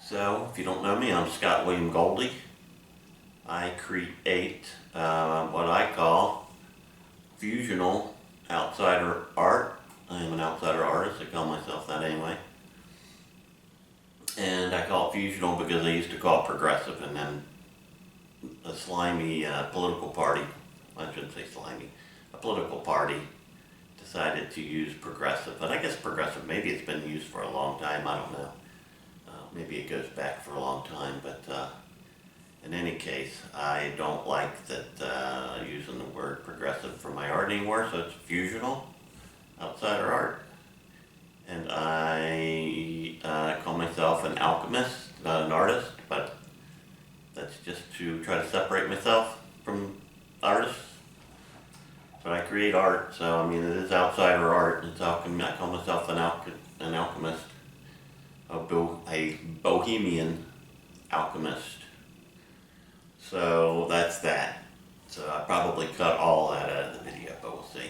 So, if you don't know me, I'm Scott William Goldie. I create what I call fusional outsider art. I am an outsider artist, I call myself that anyway. And I call it fusional because I used to call it progressive, and then a slimy political party, I shouldn't say slimy, a political party decided to use progressive. But I guess progressive, maybe it's been used for a long time, I don't know. Maybe it goes back for a long time, but in any case, I don't like that using the word progressive for my art anymore, so it's fusional, outsider art. And I call myself an alchemist, not an artist, but that's just to try to separate myself from artists. But I create art, so I mean it is outsider art. It's I call myself an alchemist, a Bohemian alchemist. So that's that. So I probably cut all that out of the video, but we'll see.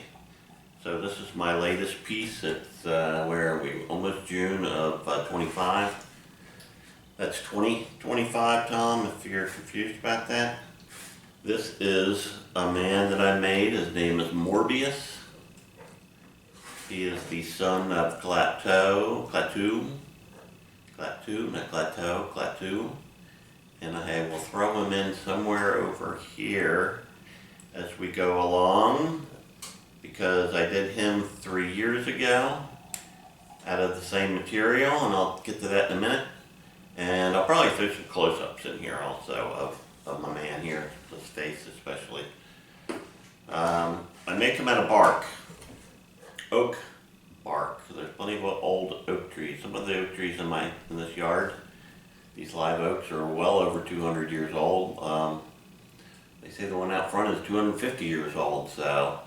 So this is my latest piece. It's where are we? Almost June of 25. That's 2025, Tom, if you're confused about that. This is a man that I made. His name is Morbius. He is the son of Klaatu, and I will throw him in somewhere over here as we go along, because I did him 3 years ago out of the same material, and I'll get to that in a minute. And I'll probably throw some close-ups in here also of my man here, his face especially. I make him out of bark, oak bark. There's plenty of old oak trees. Some of the oak trees in this yard, these live oaks, are well over 200 years old. They say the one out front is 250 years old, so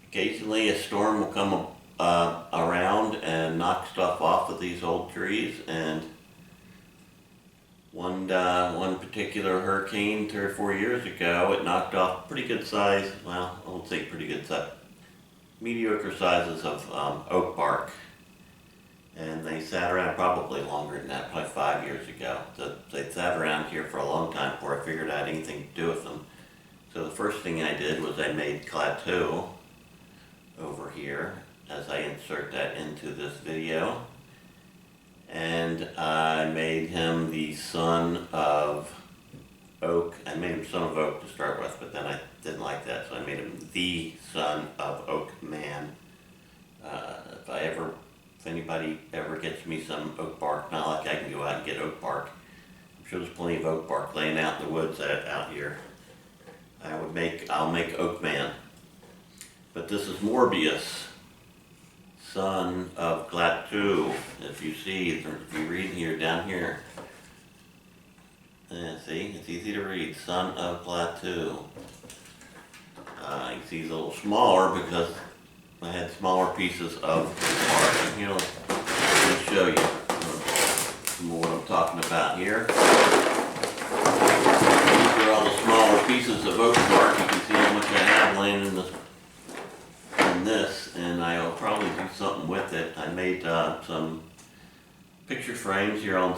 occasionally a storm will come around and knock stuff off of these old trees. And one particular hurricane 3 or 4 years ago, it knocked off pretty good size, well, I won't say pretty good size, mediocre sizes of oak bark. And they sat around probably longer than that, probably 5 years ago. So they sat around here for a long time before I figured I had anything to do with them. So the first thing I did was I made Klaatu over here as I insert that into this video. And I made him the son of oak. I made him son of oak to start with, but then I didn't like that, so I made him the son of oak man. If anybody ever gets me some oak bark, not like I can go out and get oak bark. I'm sure there's plenty of oak bark laying out in the woods out here. I'll make oak man. But this is Morbius, son of Klaatu. If you see, if you read here, down here. See, it's easy to read, son of Klaatu. You can see he's a little smaller because I had smaller pieces of bark. And here, let me show you some of what I'm talking about here. These are all the smaller pieces of oak bark. You can see how much I have laying in this, and I'll probably do something with it. I made some picture frames here. I'll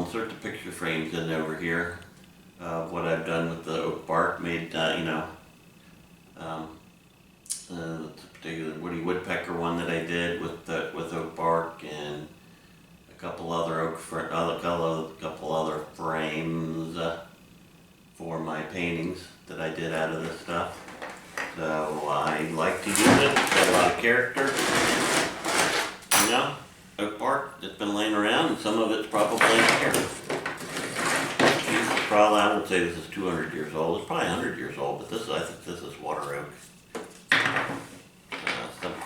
insert the picture frames in over here of what I've done with the oak bark. Made the particular Woody Woodpecker one that I did with oak bark, and a couple other couple other frames for my paintings that I did out of this stuff. So I like to use it. It's got a lot of character. You know, oak bark that's been laying around, and some of it's probably here. I would say this is 200 years old. It's probably 100 years old, but I think this is water oak.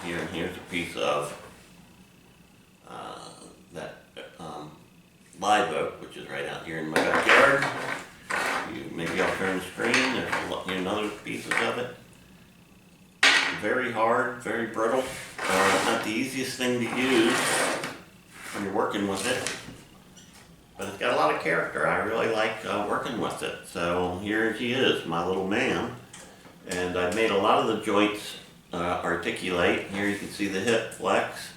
Here's a piece of that live oak, which is right out here in my backyard. Maybe I'll turn the screen. There's another pieces of it. Very hard, very brittle. Not the easiest thing to use when you're working with it, but it's got a lot of character. I really like working with it. So here he is, my little man, and I've made a lot of the joints articulate. Here you can see the hip flex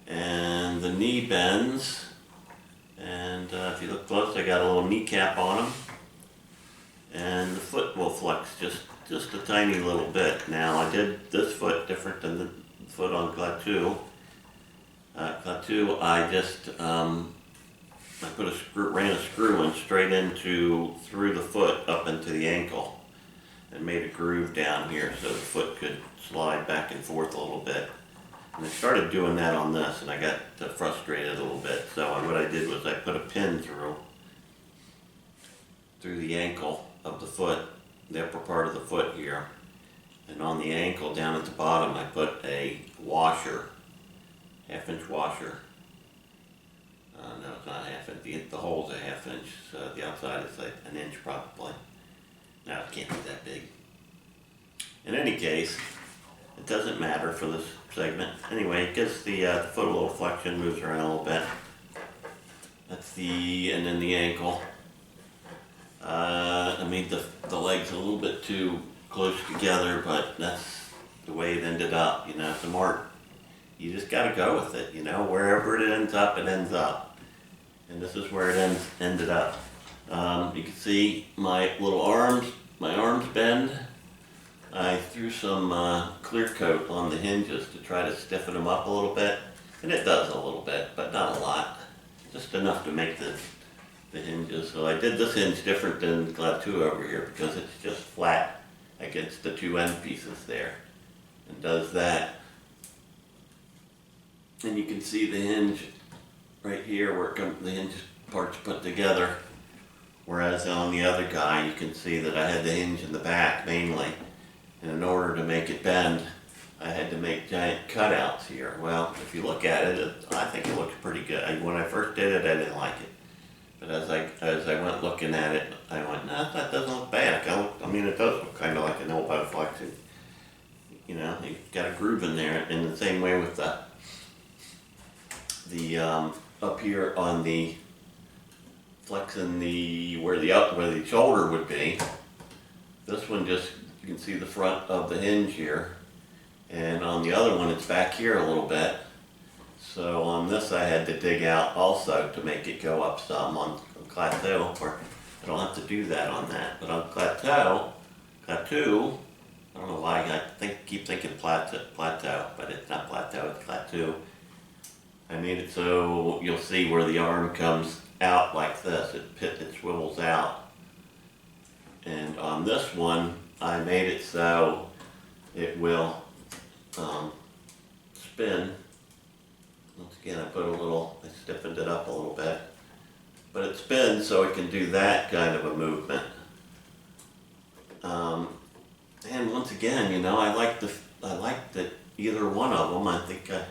and the knee bends And if you look close, I got a little kneecap on him. And the foot will flex just a tiny little bit. Now I did this foot different than the foot on Klaatu. Klaatu, I just I put a screw, ran a screw in straight through the foot up into the ankle, and made a groove down here so the foot could slide back and forth a little bit. And I started doing that on this, and I got frustrated a little bit. So what I did was I put a pin through the ankle of the foot, the upper part of the foot here, and on the ankle down at the bottom I put a washer, half-inch washer. No, it's not half inch. The hole's a half inch, so the outside is like an inch probably. No, it can't be that big. In any case, it doesn't matter for this segment. Anyway, it gives the foot a little flexion, moves around a little bit. And then the ankle. I made the legs a little bit too close together, but that's the way it ended up. You know, some art. You just got to go with it. You know, wherever it ends up, it ends up. And this is where it ended up. You can see my arms bend. I threw some clear coat on the hinges to try to stiffen them up a little bit. And it does a little bit, but not a lot. Just enough to make the hinges. So I did this hinge different than Klaatu over here because it's just flat against the two end pieces there. And does that. And you can see the hinge right here where the hinge parts put together. Whereas on the other guy, you can see that I had the hinge in the back mainly. And in order to make it bend, I had to make giant cutouts here. Well, if you look at it, I think it looks pretty good. When I first did it, I didn't like it. But as I went looking at it, I went, no, that doesn't look bad. I mean, it does look kind of like an elbow flexion. You know, you've got a groove in there. In the same way with the up here on the flexing where the shoulder would be. This one just, you can see the front of the hinge here, and on the other one it's back here a little bit. So on this I had to dig out also to make it go up some. On Klaatu, or I don't have to do that on that, but on Klaatu, I don't know why I keep thinking plateau, but it's not plateau, it's Klaatu. I made it so you'll see where the arm comes out like this. It swivels out. And on this one, I made it so it will spin. Once again, I stiffened it up a little bit. But it spins so it can do that kind of a movement. And once again, you know, I like that either one of them. I think I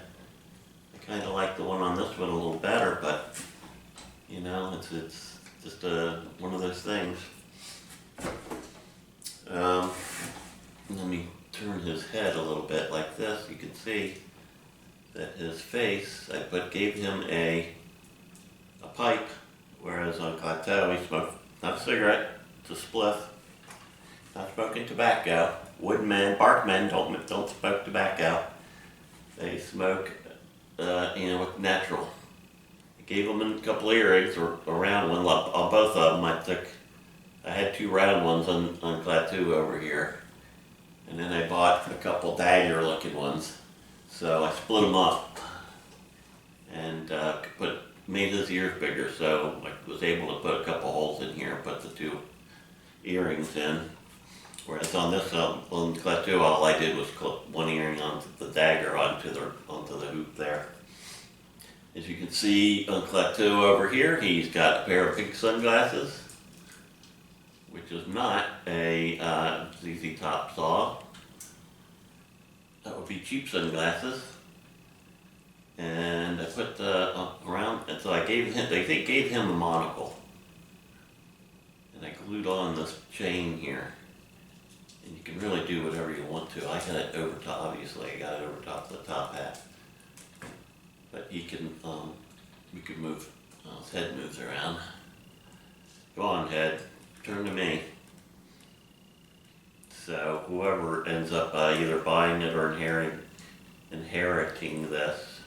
kind of like the one on this one a little better, but you know, it's just one of those things. Let me turn his head a little bit like this. You can see that his face, gave him a pipe, whereas on Klaatu he smoked not a cigarette, it's a spliff. Not smoking tobacco. Woodmen, barkmen don't smoke tobacco. They smoke, with natural. I gave them a couple of earrings, or a round one. On both of them, I had two round ones on Klaatu over here, and then I bought a couple dagger-looking ones. So I split them up and made his ears bigger. So I was able to put a couple holes in here and put the two earrings in. Whereas on this on Klaatu, all I did was clip one earring onto the dagger onto the hoop there. As you can see on Klaatu over here, he's got a pair of pink sunglasses, which is not a ZZ Top saw. That would be cheap sunglasses. And I put around, and so they gave him a monocle. And I glued on this chain here. And you can really do whatever you want to. I got it over top, obviously, I got it over top of the top hat. But he can, we could move, his head moves around. Go on, head, turn to me. So whoever ends up either buying it or inheriting this,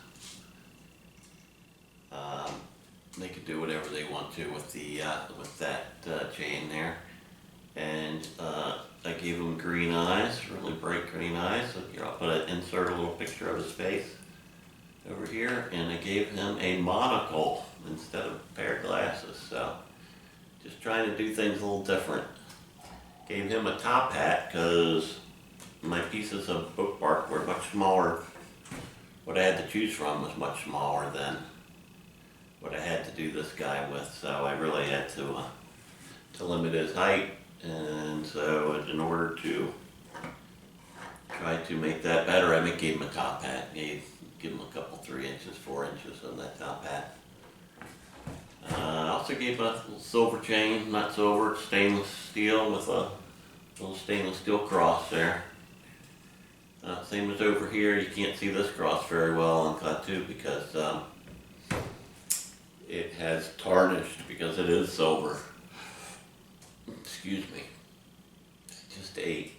they could do whatever they want to with the with that chain there. And I gave him green eyes, really bright green eyes. So here, I'll insert a little picture of his face over here, and I gave him a monocle instead of a pair of glasses. So just trying to do things a little different. Gave him a top hat because my pieces of oak bark were much smaller. What I had to choose from was much smaller than what I had to do this guy with. So I really had to limit his height. And so in order to try to make that better, I gave him a top hat. Give him a couple, 3 inches, 4 inches on that top hat. I also gave a little silver chain, not silver, it's stainless steel with a little stainless steel cross there. Same as over here, you can't see this cross very well on Klaatu because it has tarnished because it is silver. Excuse me. Just ate.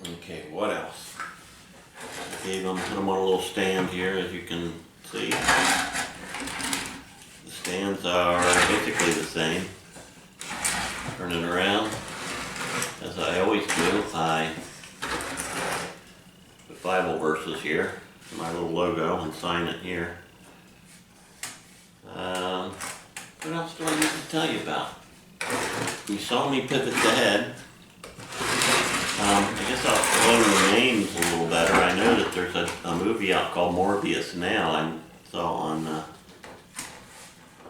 Okay, what else? I gave him, put him on a little stand here, as you can see. The stands are basically the same. Turn it around. As I always do, I put Bible verses here, my little logo, and sign it here. What else do I need to tell you about? You saw me pivot the head. I guess I'll learn the names a little better. I know that there's a movie out called Morbius now I saw on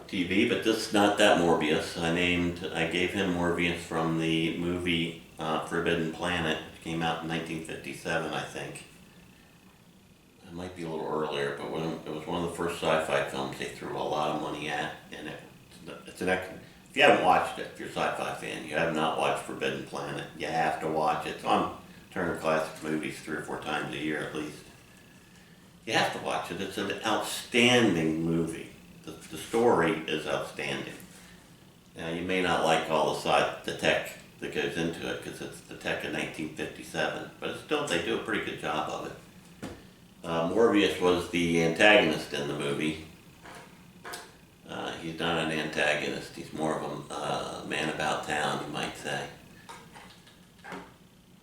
TV, but this is not that Morbius. I gave him Morbius from the movie Forbidden Planet. It came out in 1957, I think. It might be a little earlier, but it was one of the first sci-fi films they threw a lot of money at, and it's an excellent. If you haven't watched it, if you're a sci-fi fan, you have not watched Forbidden Planet, you have to watch it. It's on Turner Classic Movies 3 or 4 times a year at least. You have to watch it. It's an outstanding movie. The story is outstanding. Now, you may not like all the tech that goes into it because it's the tech of 1957, but still they do a pretty good job of it. Morbius was the antagonist in the movie. He's not an antagonist, he's more of a man about town, you might say.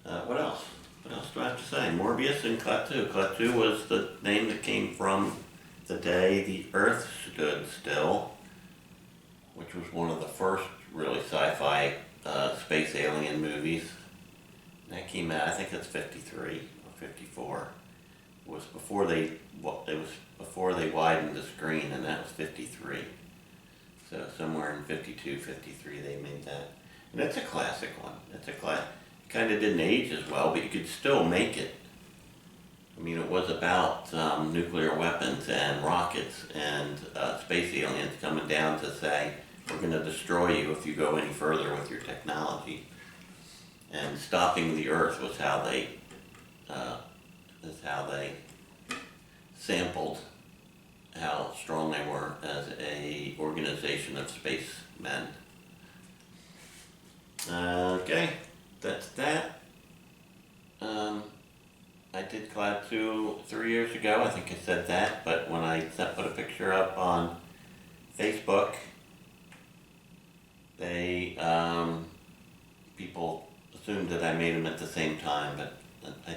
What else? What else do I have to say? Morbius and Klaatu. Klaatu was the name that came from the day the Earth stood still, which was one of the first really sci-fi space alien movies. That came out, I think it's 53 or 54. It was before they widened the screen, and that was 53. So somewhere in 52, 53 they made that. And it's a classic one. It's a kind of didn't age as well, but you could still make it. I mean, it was about nuclear weapons and rockets and space aliens coming down to say, we're going to destroy you if you go any further with your technology. And stopping the Earth was how they sampled how strong they were as a organization of spacemen. Okay, that's that. I did Klaatu 3 years ago, I think I said that, but when I put a picture up on Facebook, people assumed that I made them at the same time, but I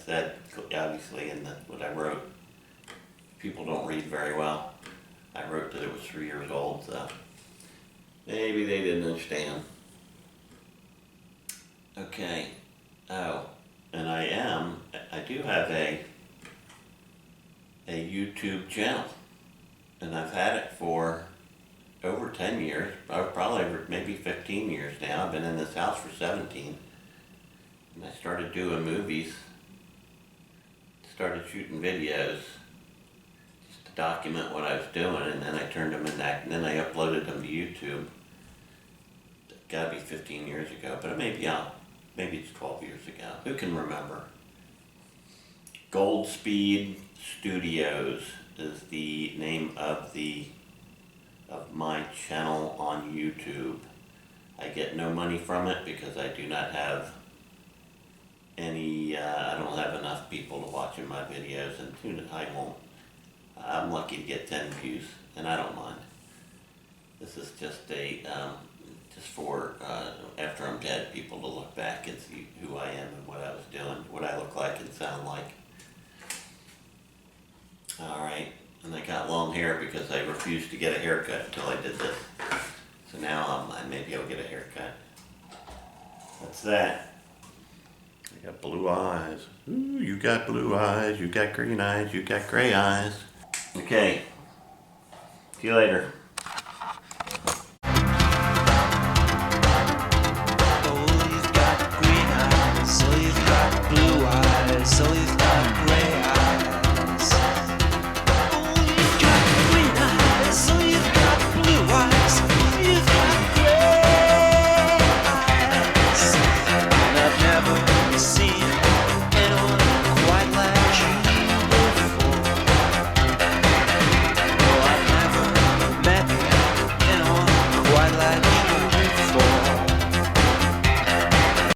said, obviously in what I wrote, people don't read very well. I wrote that it was 3 years old, so maybe they didn't understand. Okay. Oh, and I do have a YouTube channel, and I've had it for over 10 years, probably maybe 15 years now. I've been in this house for 17. And I started doing movies, started shooting videos just to document what I was doing, and then I turned them into, and then I uploaded them to YouTube. It's gotta be 15 years ago, but maybe it's 12 years ago. Who can remember? Goldspeed Studios is the name of my channel on YouTube. I get no money from it because I do not have I don't have enough people to watch my videos, and I I'm lucky to get 10 views, and I don't mind. This is just just for after I'm dead, people to look back and see who I am and what I was doing, what I look like and sound like. Alright, and I got long hair because I refused to get a haircut until I did this. So now maybe I'll get a haircut. That's that. I got blue eyes. Ooh, you got blue eyes, you got green eyes, you got gray eyes. Okay, see you later.